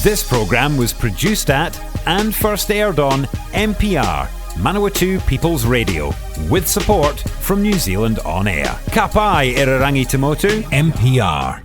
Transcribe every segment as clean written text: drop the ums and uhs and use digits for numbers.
This programme was produced at and first aired on MPR, Manawatu People's Radio, with support from New Zealand On Air. Ka pai Irarangi Tamotu, MPR.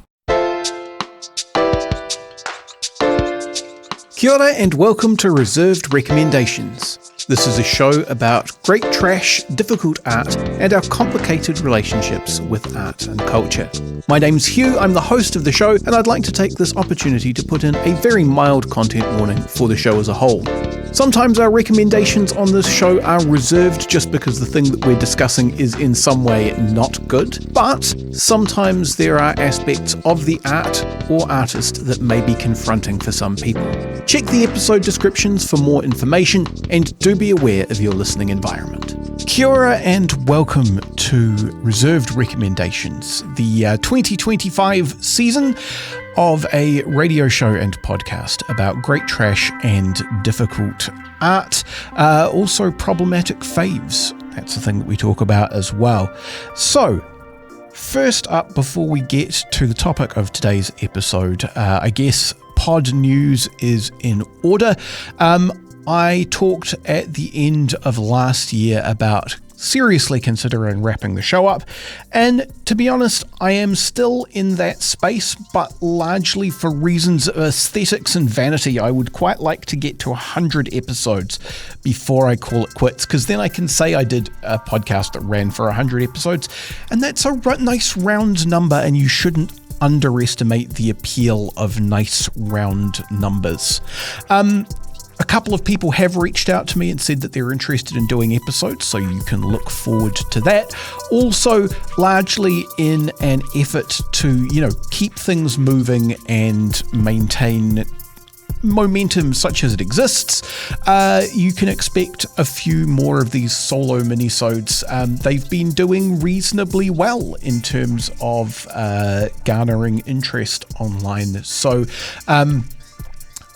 Kia ora and welcome to Reserved Recommendations. This is a show about great trash, difficult art, and our complicated relationships with art and culture. My name's Hugh, I'm the host of the show, and I'd like to take this opportunity to put in a very mild content warning for the show as a whole. Sometimes our recommendations on this show are reserved just because the thing that we're discussing is in some way not good, but sometimes there are aspects of the art or artist that may be confronting for some people. Check the episode descriptions for more information, and do be aware of your listening environment. Kia ora and welcome to Reserved Recommendations, the 2025 season of a radio show and podcast about great trash and difficult art, also problematic faves. That's the thing that we talk about as well. So, first up, before we get to the topic of today's episode, I guess pod news is in order. I talked at the end of last year about seriously considering wrapping the show up, and to be honest, I am still in that space, but largely for reasons of aesthetics and vanity. I would quite like to get to 100 episodes before I call it quits, because then I can say I did a podcast that ran for 100 episodes, and that's a nice round number, and you shouldn't underestimate the appeal of nice round numbers. A couple of people have reached out to me and said that they're interested in doing episodes, so you can look forward to that. Also, largely in an effort to, keep things moving and maintain momentum such as it exists, you can expect a few more of these solo minisodes. They've been doing reasonably well in terms of garnering interest online. So,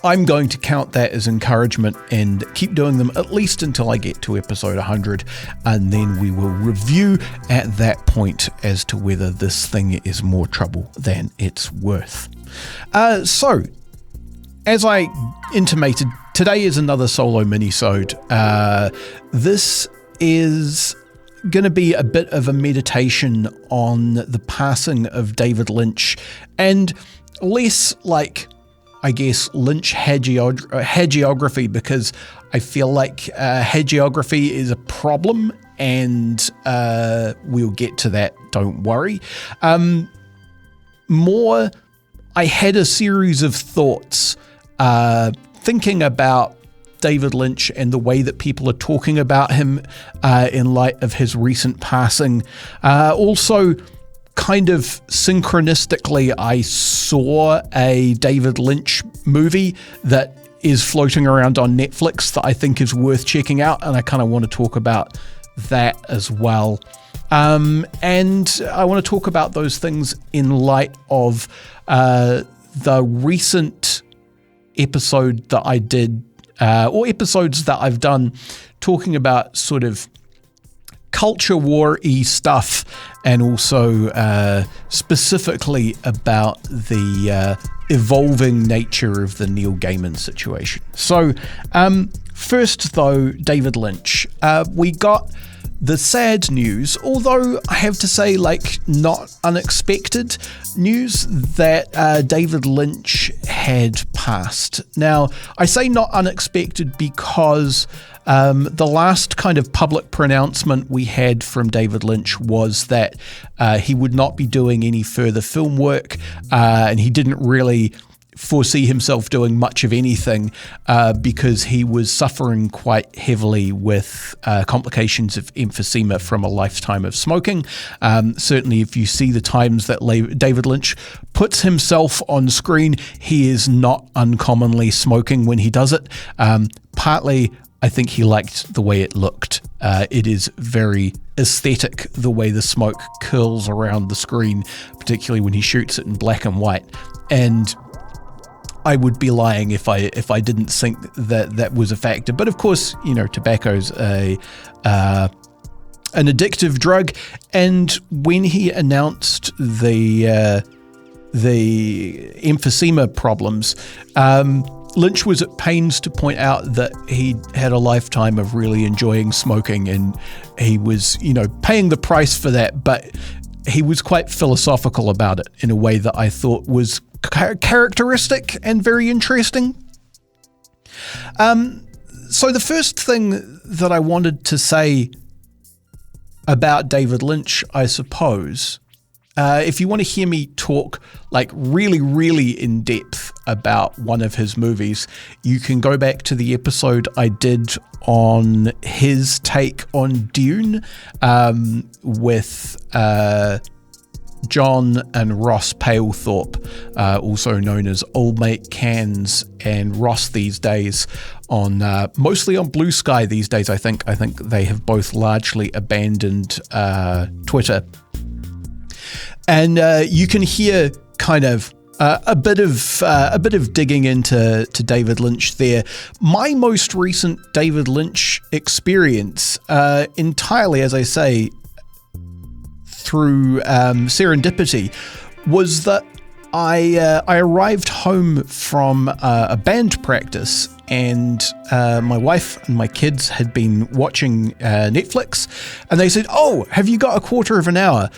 I'm going to count that as encouragement and keep doing them at least until I get to episode 100, and then we will review at that point as to whether this thing is more trouble than it's worth. So, as I intimated, today is another solo minisode. This is going to be a bit of a meditation on the passing of David Lynch, and less like, I guess, Lynch hagiography, because I feel like hagiography is a problem, and we'll get to that, don't worry. More, I had a series of thoughts thinking about David Lynch and the way that people are talking about him in light of his recent passing. Also, kind of synchronistically, I saw a David Lynch movie that is floating around on Netflix that I think is worth checking out, and I kind of want to talk about that as well. And I want to talk about those things in light of the recent episode that I did, or episodes that I've done, talking about sort of culture war-y stuff, and also specifically about the evolving nature of the Neil Gaiman situation. So first though, David Lynch. We got the sad news, although I have to say, not unexpected news, that David Lynch had passed. Now, I say not unexpected because the last kind of public pronouncement we had from David Lynch was that he would not be doing any further film work, and he didn't really foresee himself doing much of anything because he was suffering quite heavily with complications of emphysema from a lifetime of smoking. Certainly, if you see the times that David Lynch puts himself on screen, he is not uncommonly smoking when he does it. Partly, I think he liked the way it looked. It is very aesthetic, the way the smoke curls around the screen, particularly when he shoots it in black and white. And I would be lying if I didn't think that was a factor. But of course, tobacco's an addictive drug. And when he announced the the emphysema problems, Lynch was at pains to point out that he had a lifetime of really enjoying smoking, and he was, paying the price for that, but he was quite philosophical about it in a way that I thought was characteristic and very interesting. So the first thing that I wanted to say about David Lynch, I suppose, if you want to hear me talk like really, really in depth about one of his movies, you can go back to the episode I did on his take on Dune with John and Ross Palethorpe, also known as Old Mate Cans and Ross these days, on mostly on Blue Sky these days. I think they have both largely abandoned Twitter. And you can hear kind of a bit of digging into David Lynch there. My most recent David Lynch experience, entirely, as I say, through serendipity, was that I arrived home from a band practice, and my wife and my kids had been watching Netflix, and they said, "Oh, have you got a quarter of an hour?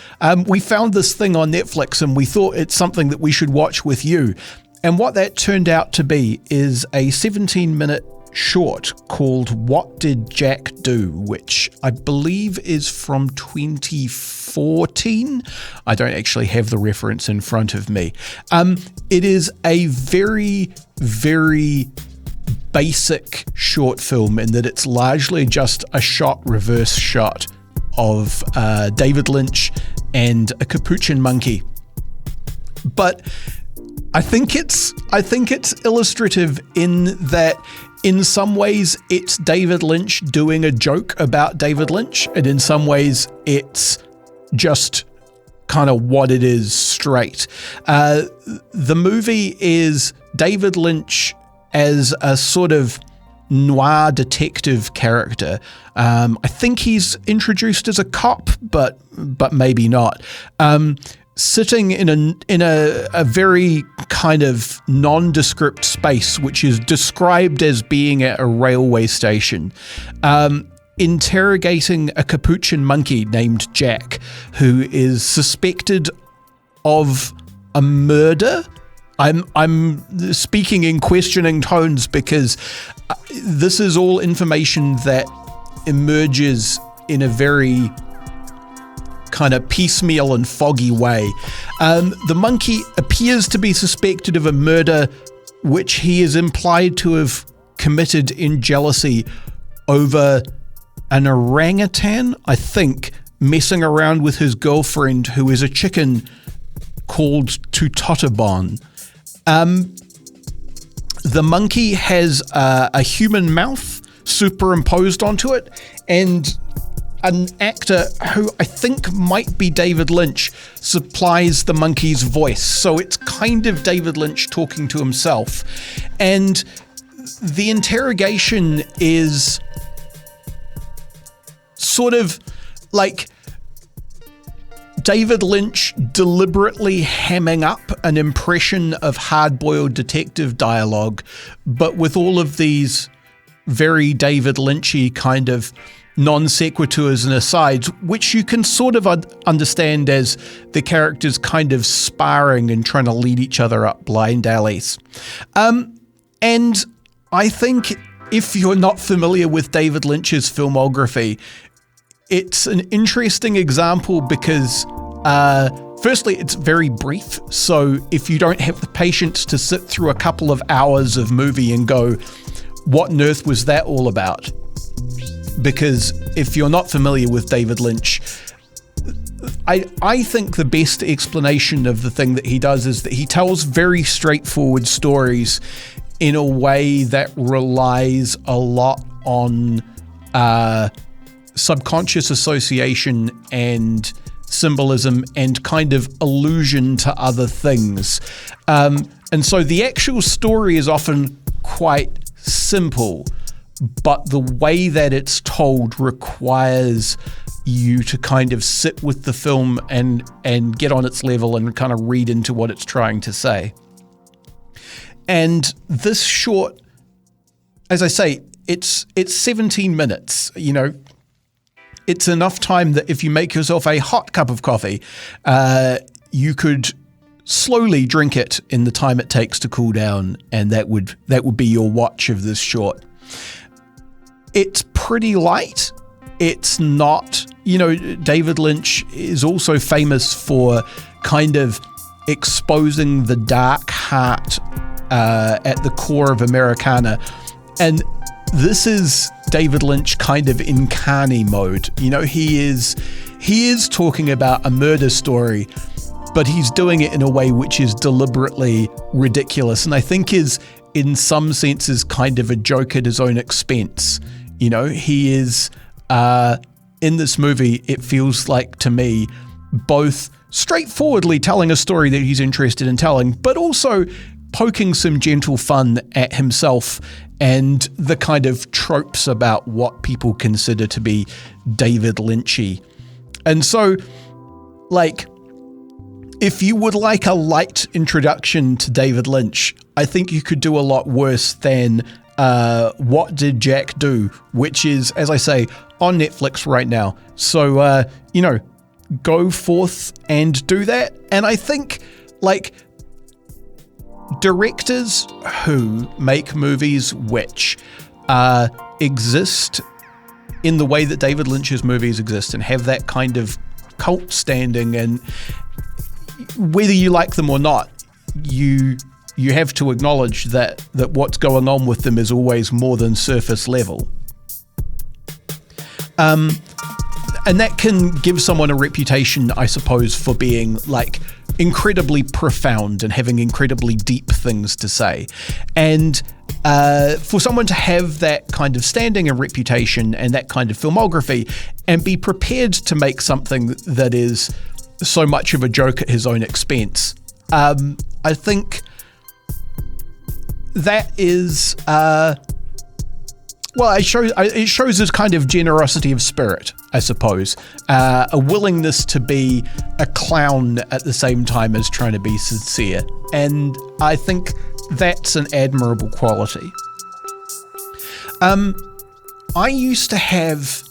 We found this thing on Netflix, and we thought it's something that we should watch with you." And what that turned out to be is a 17-minute short called What Did Jack Do?, which I believe is from 2014. I don't actually have the reference in front of me. It is a very, very basic short film in that it's largely just a reverse shot of David Lynch and a capuchin monkey. But I think it's illustrative in that in some ways it's David Lynch doing a joke about David Lynch, and in some ways it's just kind of what it is straight. The movie is David Lynch as a sort of noir detective character. I think he's introduced as a cop, but maybe not. Sitting in a very kind of nondescript space, which is described as being at a railway station, interrogating a capuchin monkey named Jack, who is suspected of a murder. I'm speaking in questioning tones because this is all information that emerges in a very kind of piecemeal and foggy way. The monkey appears to be suspected of a murder which he is implied to have committed in jealousy over an orangutan, I think, messing around with his girlfriend, who is a chicken called Tutotobon. The monkey has a human mouth superimposed onto it, and an actor who I think might be David Lynch supplies the monkey's voice. So it's kind of David Lynch talking to himself. And the interrogation is sort of like David Lynch deliberately hamming up an impression of hard-boiled detective dialogue, but with all of these very David Lynchy kind of non sequiturs and asides, which you can sort of understand as the characters kind of sparring and trying to lead each other up blind alleys. And I think if you're not familiar with David Lynch's filmography, it's an interesting example because firstly, it's very brief. So if you don't have the patience to sit through a couple of hours of movie and go, what on earth was that all about? Because if you're not familiar with David Lynch, I think the best explanation of the thing that he does is that he tells very straightforward stories in a way that relies a lot on subconscious association and symbolism and kind of allusion to other things. And so the actual story is often quite simple, but the way that it's told requires you to kind of sit with the film and get on its level and kind of read into what it's trying to say. And this short, as I say, it's 17 minutes, you know. It's enough time that if you make yourself a hot cup of coffee, you could slowly drink it in the time it takes to cool down, and that would be your watch of this short. It's pretty light. It's not, you know, David Lynch is also famous for kind of exposing the dark heart at the core of Americana. And this is David Lynch kind of in Carney mode. You know, he is talking about a murder story, but he's doing it in a way which is deliberately ridiculous, and I think is in some senses kind of a joke at his own expense. You know, he is in this movie, it feels like to me, both straightforwardly telling a story that he's interested in telling, but also poking some gentle fun at himself and the kind of tropes about what people consider to be David Lynchy. And so, like, if you would like a light introduction to David Lynch, I think you could do a lot worse than What Did Jack Do, which is, as I say, on Netflix right now. So, you know, go forth and do that. And I think, like, directors who make movies which exist in the way that David Lynch's movies exist and have that kind of cult standing, and whether you like them or not, you have to acknowledge that what's going on with them is always more than surface level. And that can give someone a reputation, I suppose, for being like incredibly profound and having incredibly deep things to say. And for someone to have that kind of standing and reputation and that kind of filmography and be prepared to make something that is so much of a joke at his own expense, I think that is... well, it shows his kind of generosity of spirit, I suppose. A willingness to be a clown at the same time as trying to be sincere. And I think that's an admirable quality. I used to have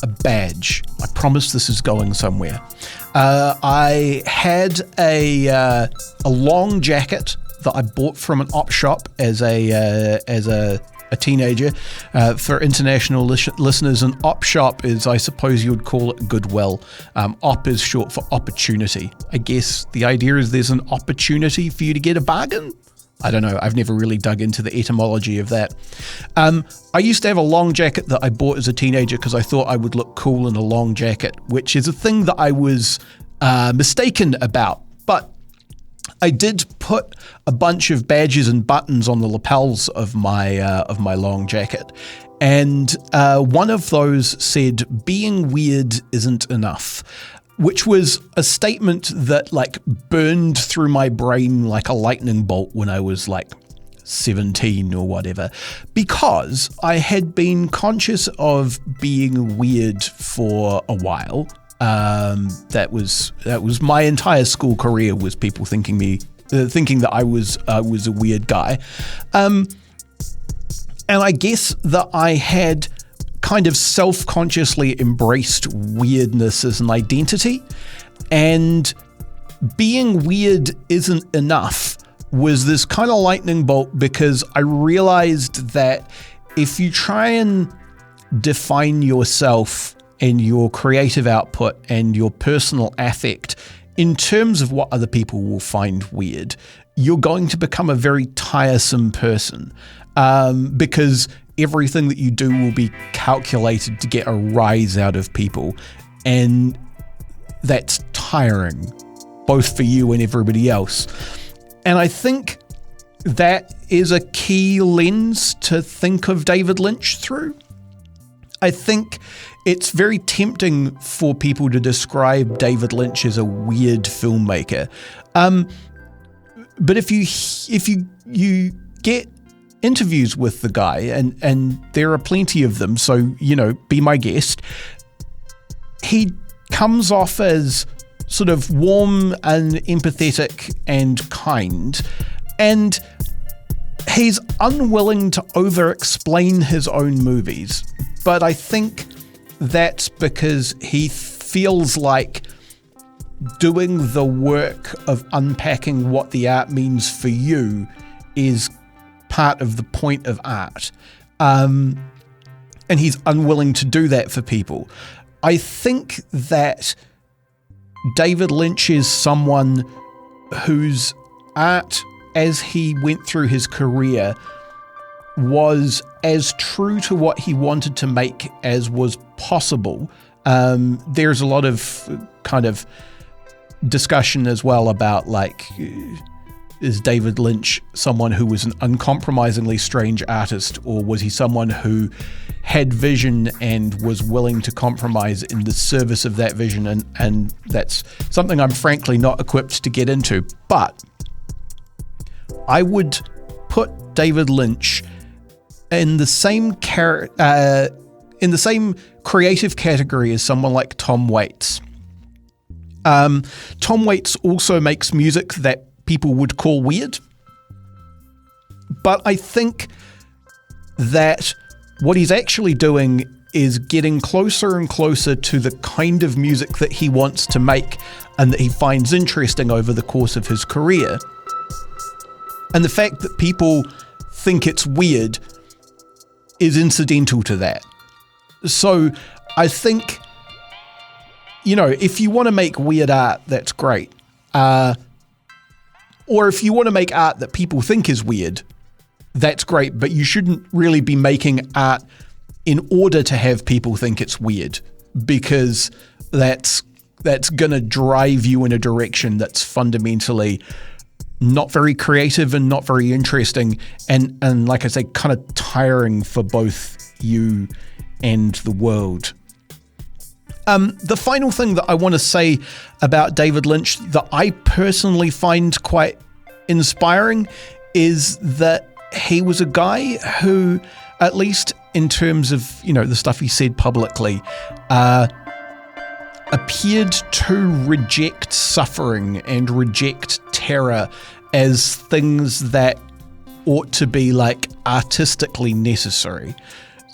a badge. I promise this is going somewhere. I had a long jacket that I bought from an op shop as a teenager. For international listeners, an op shop is, I suppose you would call it, Goodwill. Op is short for opportunity. I guess the idea is there's an opportunity for you to get a bargain. I don't know. I've never really dug into the etymology of that. I used to have a long jacket that I bought as a teenager because I thought I would look cool in a long jacket, which is a thing that I was mistaken about. But I did put a bunch of badges and buttons on the lapels of my long jacket, and one of those said, "Being weird isn't enough," which was a statement that like burned through my brain like a lightning bolt when I was like 17 or whatever, because I had been conscious of being weird for a while. That was my entire school career, was people thinking that I was a weird guy, and I guess that I had kind of self-consciously embraced weirdness as an identity, and being weird isn't enough was this kind of lightning bolt, because I realized that if you try and define yourself and your creative output and your personal affect in terms of what other people will find weird, you're going to become a very tiresome person, because everything that you do will be calculated to get a rise out of people, and that's tiring, both for you and everybody else. And I think that is a key lens to think of David Lynch through. I think it's very tempting for people to describe David Lynch as a weird filmmaker. But if you get interviews with the guy, and there are plenty of them, so, you know, be my guest, he comes off as sort of warm and empathetic and kind, and he's unwilling to over-explain his own movies. But I think that's because he feels like doing the work of unpacking what the art means for you is part of the point of art. And he's unwilling to do that for people. I think that David Lynch is someone whose art, as he went through his career, was as true to what he wanted to make as was possible. There's a lot of kind of discussion as well about, like, is David Lynch someone who was an uncompromisingly strange artist, or was he someone who had vision and was willing to compromise in the service of that vision? And that's something I'm frankly not equipped to get into. But I would put David Lynch in the same creative category as someone like Tom Waits. Tom Waits also makes music that people would call weird, but I think that what he's actually doing is getting closer and closer to the kind of music that he wants to make and that he finds interesting over the course of his career. And the fact that people think it's weird is incidental to that. So I think, if you want to make weird art, that's great. Or if you want to make art that people think is weird, that's great, but you shouldn't really be making art in order to have people think it's weird, because that's going to drive you in a direction that's fundamentally not very creative and not very interesting, and like I say, kind of tiring for both you and the world. The final thing that I want to say about David Lynch that I personally find quite inspiring is that he was a guy who, at least in terms of, the stuff he said publicly, appeared to reject suffering and reject terror as things that ought to be, like, artistically necessary.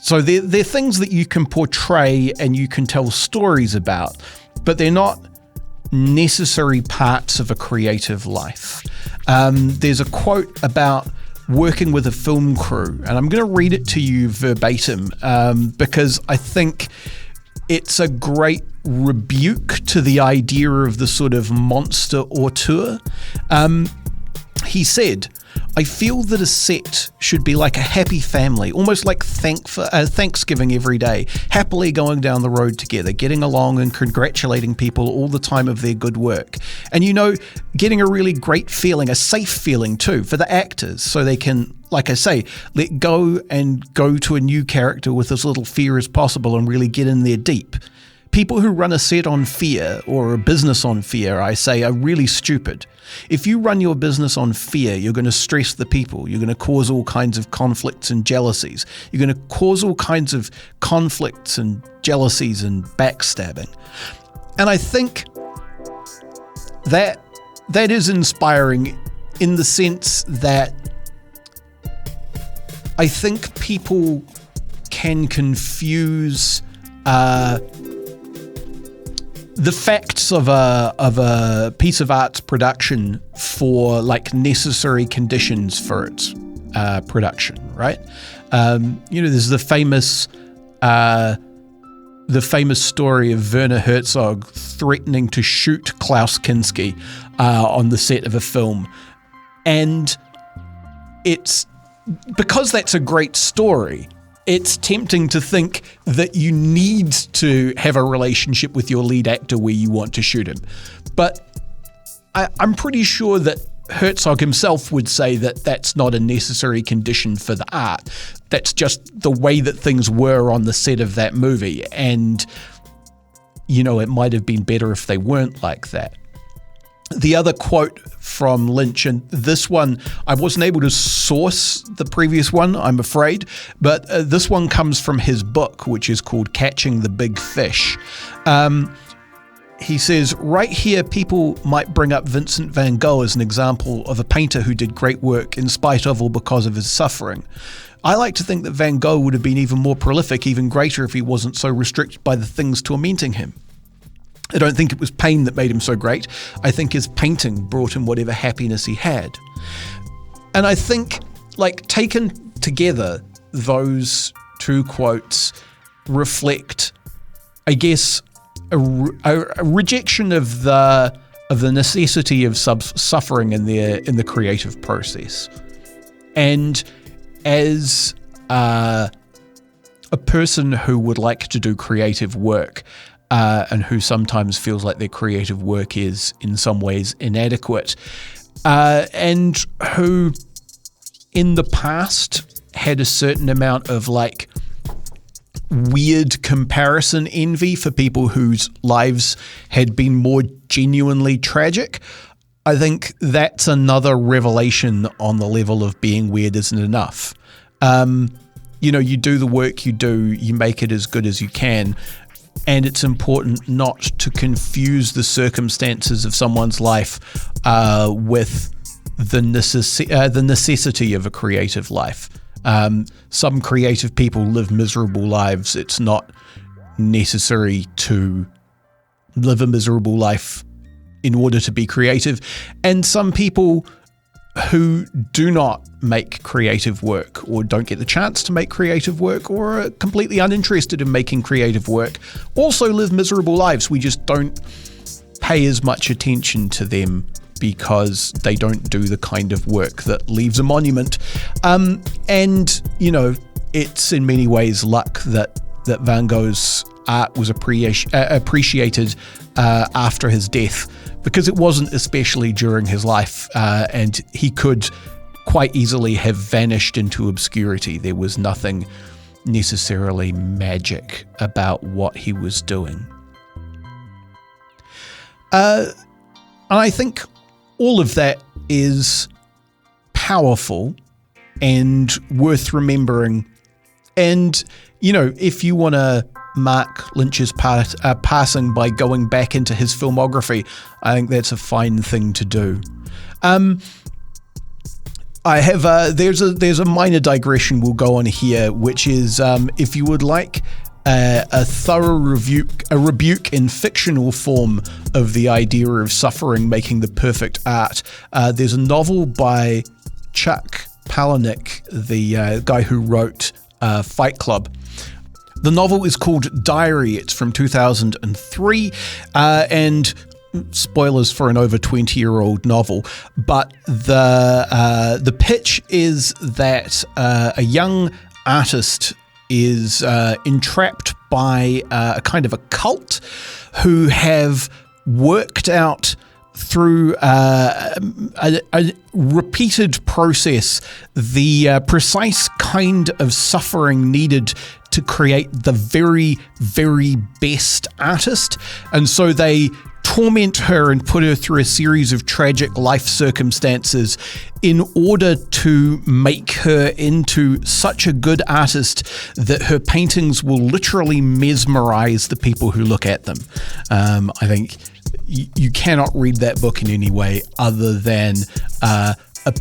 So they're things that you can portray and you can tell stories about, but they're not necessary parts of a creative life. There's a quote about working with a film crew, and I'm going to read it to you verbatim because I think it's a great rebuke to the idea of the sort of monster auteur. He said, "I feel that a set should be like a happy family, almost like Thanksgiving every day, happily going down the road together, getting along and congratulating people all the time of their good work. And, getting a really great feeling, a safe feeling too, for the actors, so they can, like I say, let go and go to a new character with as little fear as possible and really get in there deep. People who run a set on fear, or a business on fear, I say, are really stupid. If you run your business on fear, you're going to stress the people. You're going to cause all kinds of conflicts and jealousies. You're going to cause all kinds of conflicts and jealousies and backstabbing." And I think that is inspiring in the sense that I think people can confuse the facts of a piece of art's production for, like, necessary conditions for its production, right? There's the famous story of Werner Herzog threatening to shoot Klaus Kinski on the set of a film, and it's because that's a great story. It's tempting to think that you need to have a relationship with your lead actor where you want to shoot him. But I'm pretty sure that Herzog himself would say that that's not a necessary condition for the art. That's just the way that things were on the set of that movie. And, it might have been better if they weren't like that. The other quote from Lynch, and this one, I wasn't able to source the previous one, I'm afraid, but this one comes from his book, which is called Catching the Big Fish. He says, right here, people might bring up Vincent van Gogh as an example of a painter who did great work in spite of or because of his suffering. I like to think that Van Gogh would have been even more prolific, even greater, if he wasn't so restricted by the things tormenting him. I don't think it was pain that made him so great. I think his painting brought him whatever happiness he had. And I think, like, taken together, those two quotes reflect, I guess, a rejection of the necessity of suffering in the creative process. And as a person who would like to do creative work, and who sometimes feels like their creative work is in some ways inadequate, and who in the past had a certain amount of like weird comparison envy for people whose lives had been more genuinely tragic. I think that's another revelation on the level of being weird isn't enough. You do the work you do, you make it as good as you can. And it's important not to confuse the circumstances of someone's life with the necessity of a creative life. Some creative people live miserable lives. It's not necessary to live a miserable life in order to be creative. And some people who do not make creative work or don't get the chance to make creative work or are completely uninterested in making creative work also live miserable lives. We just don't pay as much attention to them because they don't do the kind of work that leaves a monument. It's in many ways luck that Van Gogh's art was appreciated after his death, because it wasn't especially during his life, and he could quite easily have vanished into obscurity. There was nothing necessarily magic about what he was doing. And I think all of that is powerful and worth remembering. And, if you want to mark Lynch's passing by going back into his filmography, I think that's a fine thing to do. I have there's a minor digression we'll go on here, which is if you would like a thorough rebuke in fictional form of the idea of suffering making the perfect art, there's a novel by Chuck Palahniuk, the guy who wrote Fight Club. The novel is called Diary. It's from 2003, and spoilers for an over 20-year-old novel. But the pitch is that a young artist is entrapped by a kind of a cult who have worked out through a repeated process the precise kind of suffering needed to create the very, very best artist. And so they torment her and put her through a series of tragic life circumstances in order to make her into such a good artist that her paintings will literally mesmerize the people who look at them. I think you cannot read that book in any way other than a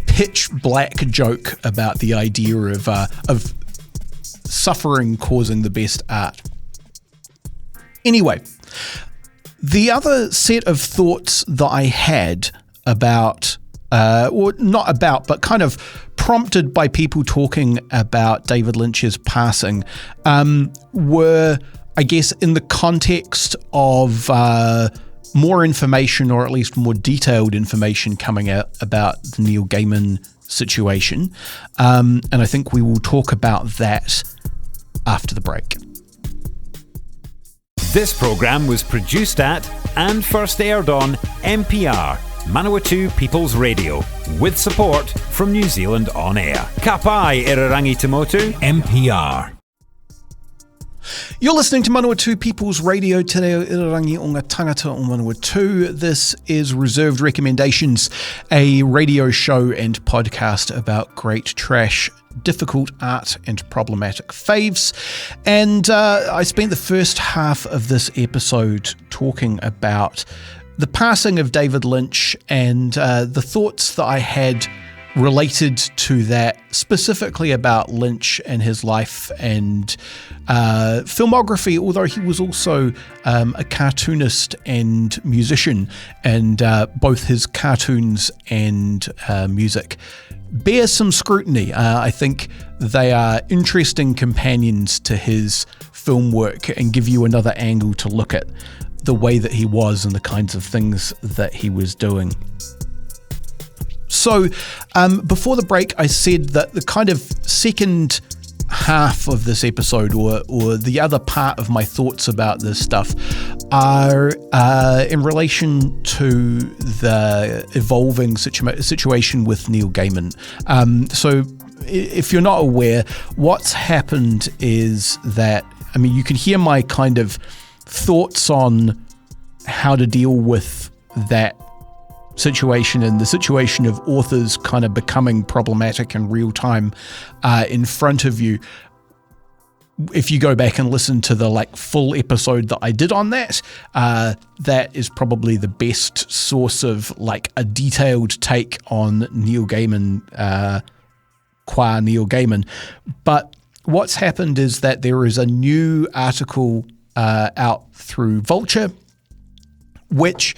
pitch black joke about the idea of suffering causing the best art. Anyway, the other set of thoughts that I had about, or not about, but kind of prompted by people talking about David Lynch's passing, were, I guess, in the context of more information, or at least more detailed information coming out about the Neil Gaiman situation. And I think we will talk about that after the break. This programme was produced at and first aired on MPR, Manawatu People's Radio, with support from New Zealand On Air. Ka pai e re rangi te motu, MPR. You're listening to Manawatu People's Radio, te reo irarangi o ngā tangata o Manawatu. This is Reserved Recommendations, a radio show and podcast about great trash, difficult art and problematic faves. And I spent the first half of this episode talking about the passing of David Lynch and the thoughts that I had related to that, specifically about Lynch and his life and filmography, although he was also a cartoonist and musician, and both his cartoons and music bear some scrutiny. I think they are interesting companions to his film work and give you another angle to look at the way that he was and the kinds of things that he was doing. So before the break, I said that the kind of second half of this episode, or the other part of my thoughts about this stuff, are in relation to the evolving situation with Neil Gaiman. So if you're not aware, what's happened is that, I mean, you can hear my kind of thoughts on how to deal with that situation and the situation of authors kind of becoming problematic in real time in front of you. If you go back and listen to the full episode that I did on that, that is probably the best source of a detailed take on Neil Gaiman, qua Neil Gaiman. But what's happened is that there is a new article out through Vulture, which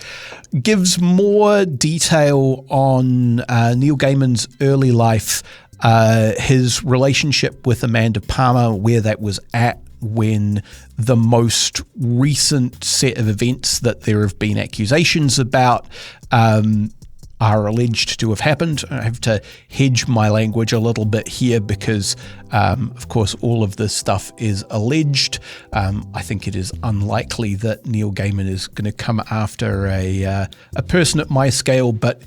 gives more detail on Neil Gaiman's early life, his relationship with Amanda Palmer, where that was at when the most recent set of events that there have been accusations about are alleged to have happened. I have to hedge my language a little bit here because, of course, all of this stuff is alleged. I think it is unlikely that Neil Gaiman is going to come after a person at my scale, but,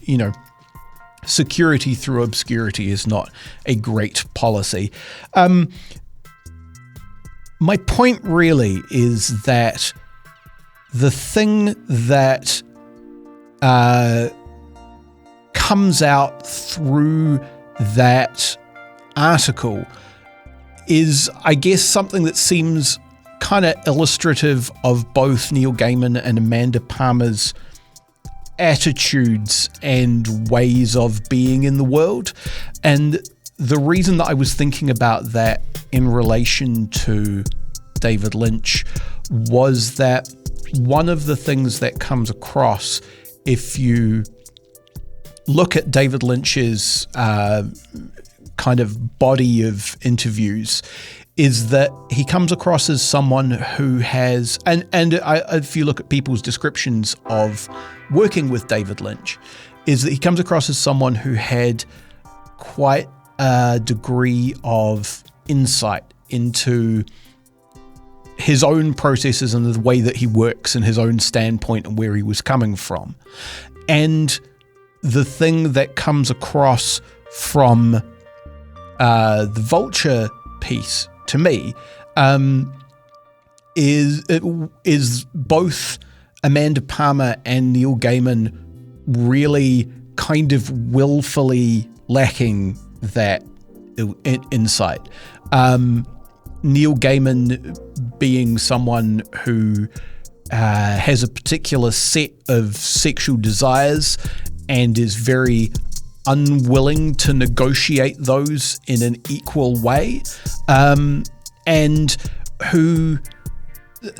security through obscurity is not a great policy. My point really is that the thing that comes out through that article is, I guess, something that seems kind of illustrative of both Neil Gaiman and Amanda Palmer's attitudes and ways of being in the world. And the reason that I was thinking about that in relation to David Lynch was that one of the things that comes across if you look at David Lynch's kind of body of interviews is that he comes across as someone who has, and if you look at people's descriptions of working with David Lynch, is that he comes across as someone who had quite a degree of insight into his own processes and the way that he works and his own standpoint and where he was coming from. And the thing that comes across from the Vulture piece to me is both Amanda Palmer and Neil Gaiman really kind of willfully lacking that insight. Neil Gaiman being someone who has a particular set of sexual desires and is very unwilling to negotiate those in an equal way, and who,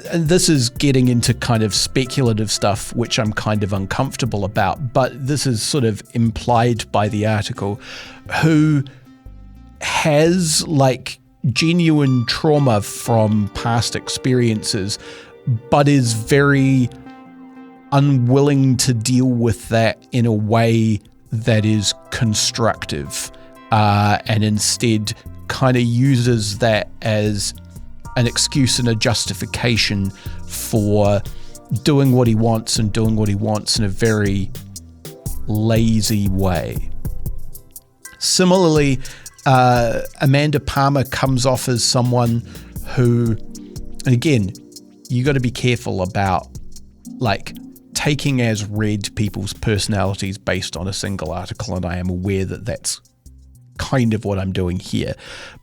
and this is getting into kind of speculative stuff, which I'm kind of uncomfortable about, but this is sort of implied by the article, who has genuine trauma from past experiences, but is very unwilling to deal with that in a way that is constructive, and instead kind of uses that as an excuse and a justification for doing what he wants and doing what he wants in a very lazy way. Similarly, Amanda Palmer comes off as someone who And again, you got to be careful about like taking as read people's personalities based on a single article, and I am aware that that's kind of what I'm doing here,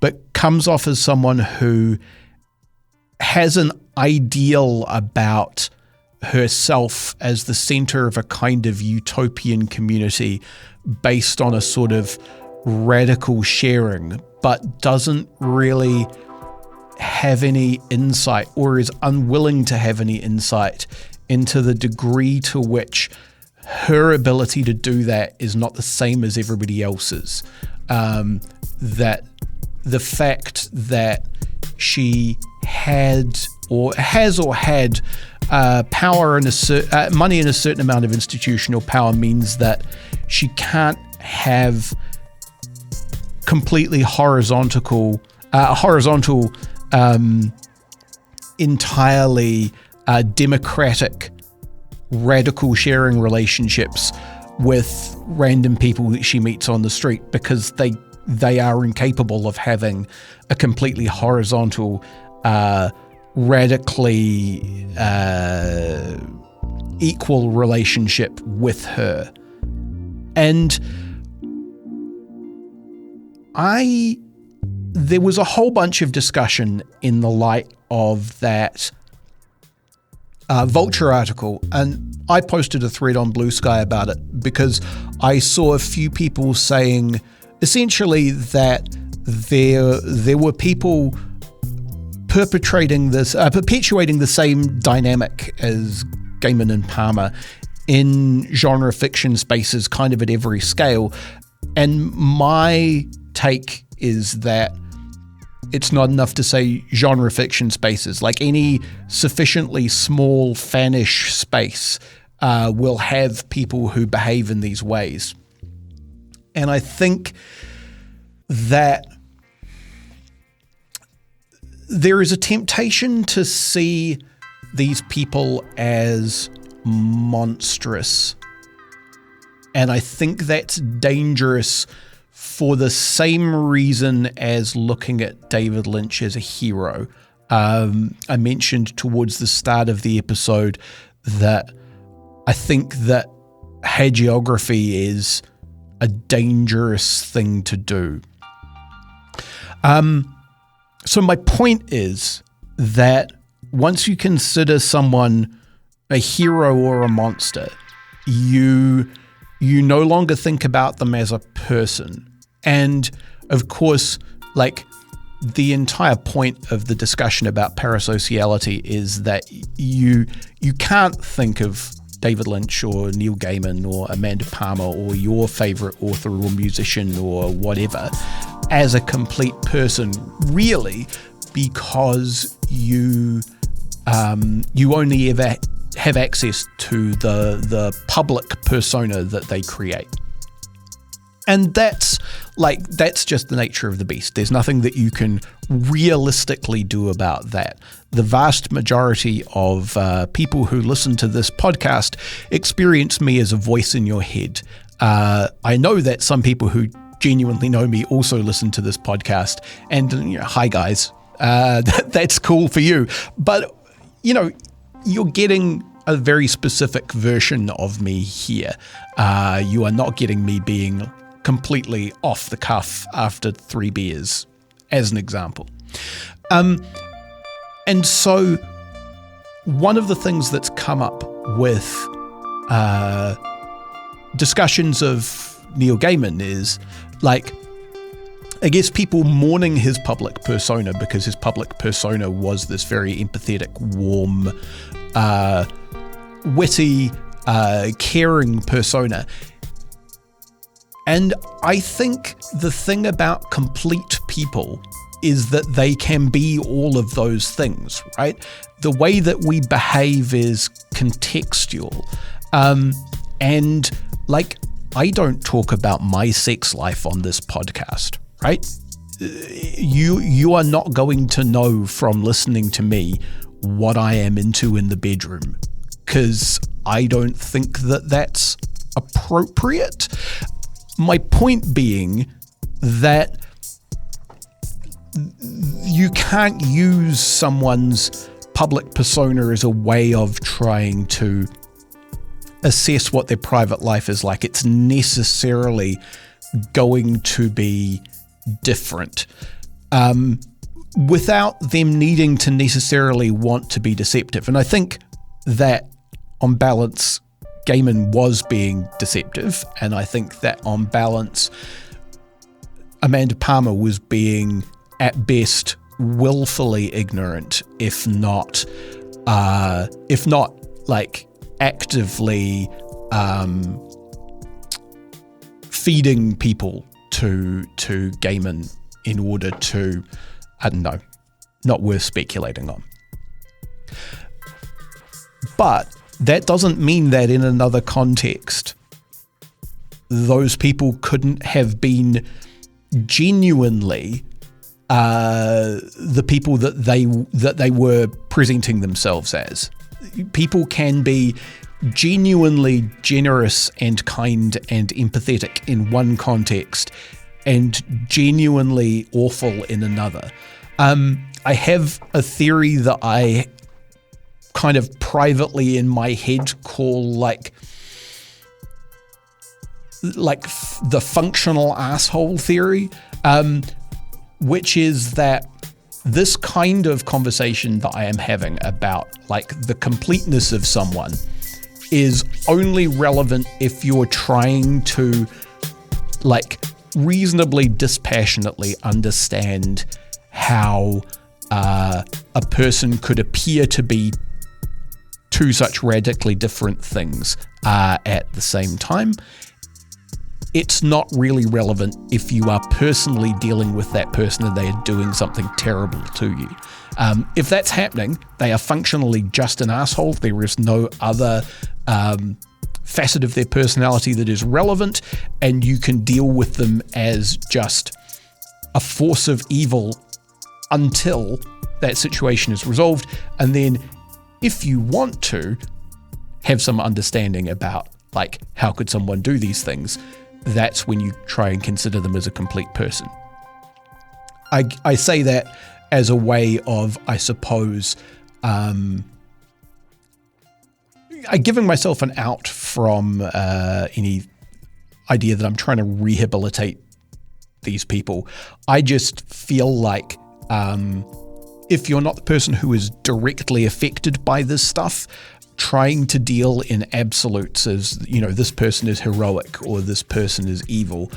but comes off as someone who has an ideal about herself as the center of a kind of utopian community based on a sort of radical sharing, but doesn't really have any insight, or is unwilling to have any insight into the degree to which her ability to do that is not the same as everybody else's. That the fact that she had power and money and a certain amount of institutional power means that she can't have completely horizontal, entirely democratic, radical sharing relationships with random people that she meets on the street, because they are incapable of having a completely horizontal, radically equal relationship with her. And there was a whole bunch of discussion in the light of that Vulture article, and I posted a thread on Blue Sky about it because I saw a few people saying essentially that there were people perpetuating the same dynamic as Gaiman and Palmer in genre fiction spaces kind of at every scale. And my take is that it's not enough to say genre fiction spaces. Like any sufficiently small fanish space will have people who behave in these ways. And I think that there is a temptation to see these people as monstrous. And I think that's dangerous for the same reason as looking at David Lynch as a hero. I mentioned towards the start of the episode that I think that hagiography is a dangerous thing to do. So my point is that once you consider someone a hero or a monster, you no longer think about them as a person. And of course, like, the entire point of the discussion about parasociality is that you can't think of David Lynch or Neil Gaiman or Amanda Palmer or your favorite author or musician or whatever as a complete person, really, because you only ever have access to the public persona that they create. And that's just the nature of the beast. There's nothing that you can realistically do about that. The vast majority of people who listen to this podcast experience me as a voice in your head. I know that some people who genuinely know me also listen to this podcast, and hi guys, that's cool for you. But you're getting a very specific version of me here. You are not getting me being completely off the cuff after 3 beers, as an example. And so one of the things that's come up with discussions of Neil Gaiman is, like, I guess people mourning his public persona, because his public persona was this very empathetic, warm, witty, caring persona. And I think the thing about complete people is that they can be all of those things, right? The way that we behave is contextual. And like, I don't talk about my sex life on this podcast, right? You are not going to know from listening to me what I am into in the bedroom, because I don't think that that's appropriate. My point being that you can't use someone's public persona is a way of trying to assess what their private life is like. It's necessarily going to be different, without them needing to necessarily want to be deceptive. And I think that on balance, Gaiman was being deceptive, and I think that on balance, Amanda Palmer was being, at best, willfully ignorant, if not like actively feeding people to Gaiman in order to, I don't know, not worth speculating on. But that doesn't mean that in another context, those people couldn't have been genuinely the people that they were presenting themselves as. People can be genuinely generous and kind and empathetic in one context and genuinely awful in another. I have a theory that I kind of privately in my head call like the functional asshole theory, which is that this kind of conversation that I am having about like the completeness of someone is only relevant if you're trying to like reasonably dispassionately understand how a person could appear to be two such radically different things at the same time. It's not really relevant if you are personally dealing with that person and they are doing something terrible to you. If that's happening, they are functionally just an asshole. There is no other facet of their personality that is relevant, and you can deal with them as just a force of evil until that situation is resolved. And then if you want to have some understanding about like how could someone do these things, that's when you try and consider them as a complete person. I say that as a way of, I suppose, giving myself an out from any idea that I'm trying to rehabilitate these people. I just feel like if you're not the person who is directly affected by this stuff, trying to deal in absolutes as, you know, this person is heroic or this person is evil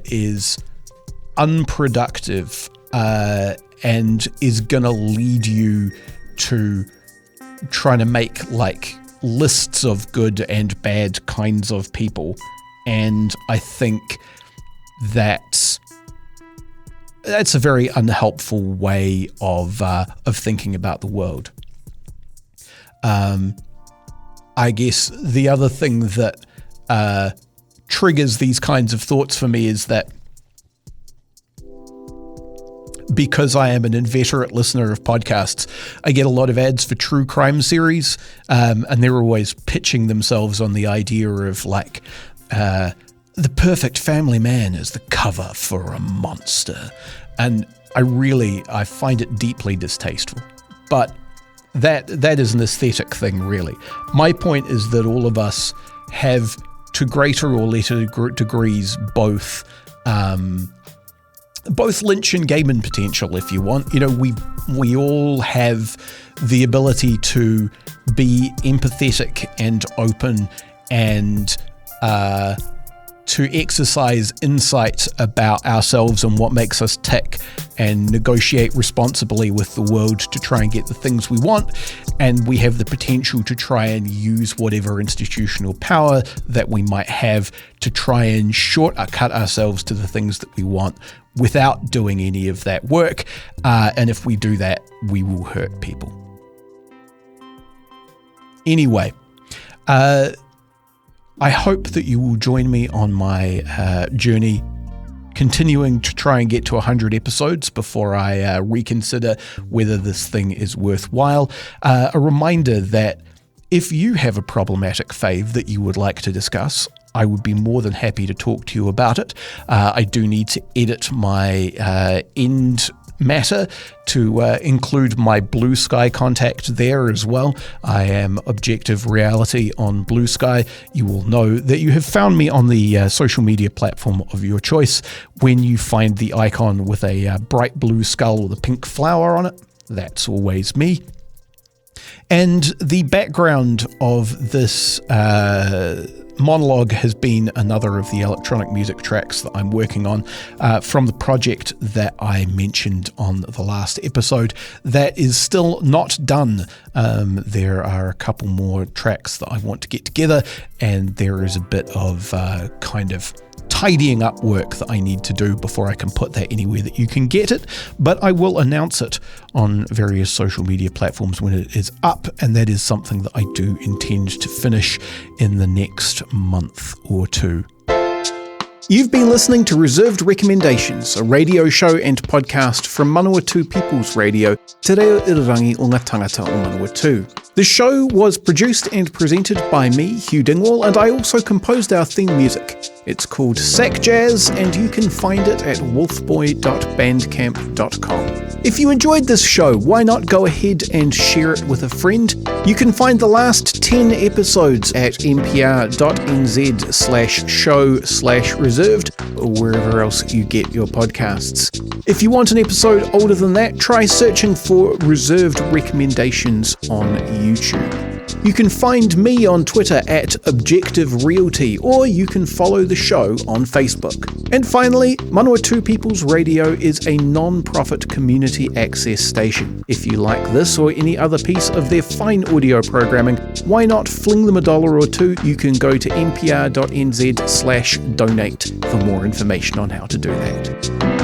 is unproductive and is going to lead you to trying to make like lists of good and bad kinds of people. And I think that's a very unhelpful way of thinking about the world. I guess the other thing that triggers these kinds of thoughts for me is that because I am an inveterate listener of podcasts, I get a lot of ads for true crime series, and they're always pitching themselves on the idea of like the perfect family man is the cover for a monster. And I find it deeply distasteful. But that is an aesthetic thing, really. My point is that all of us have, to greater or lesser degrees, both Lynch and Gaiman potential, if you want. You know, we all have the ability to be empathetic and open and to exercise insight about ourselves and what makes us tick and negotiate responsibly with the world to try and get the things we want. And we have the potential to try and use whatever institutional power that we might have to try and shortcut ourselves to the things that we want without doing any of that work. And if we do that, we will hurt people. Anyway, I hope that you will join me on my journey, continuing to try and get to 100 episodes before I reconsider whether this thing is worthwhile. A reminder that if you have a problematic fave that you would like to discuss, I would be more than happy to talk to you about it. I do need to edit my end matter to include my Blue Sky contact there as well. I am Objective Reality on Blue Sky. You will know that you have found me on the social media platform of your choice when you find the icon with a bright blue skull with a pink flower on it. That's always me. And the background of this monologue has been another of the electronic music tracks that I'm working on from the project that I mentioned on the last episode. That is still not done. There are a couple more tracks that I want to get together, and there is a bit of kind of tidying up work that I need to do before I can put that anywhere that you can get it, but I will announce it on various social media platforms when it is up, and that is something that I do intend to finish in the next month or two. You've been listening to Reserved Recommendations, a radio show and podcast from Manawatu People's Radio, Te Reo Irirangi o ngā tangata o Manawatu. The show was produced and presented by me, Hugh Dingwall, and I also composed our theme music. It's called Sack Jazz, and you can find it at wolfboy.bandcamp.com. If you enjoyed this show, why not go ahead and share it with a friend? You can find the last 10 episodes at npr.nz/show/reserved, or wherever else you get your podcasts. If you want an episode older than that, try searching for Reserved Recommendations on YouTube. You can find me on Twitter at Objective Realty, or you can follow the show on Facebook. And finally, Manawatu People's Radio is a non-profit community access station. If you like this or any other piece of their fine audio programming, why not fling them $1 or $2? You can go to npr.nz/donate for more information on how to do that.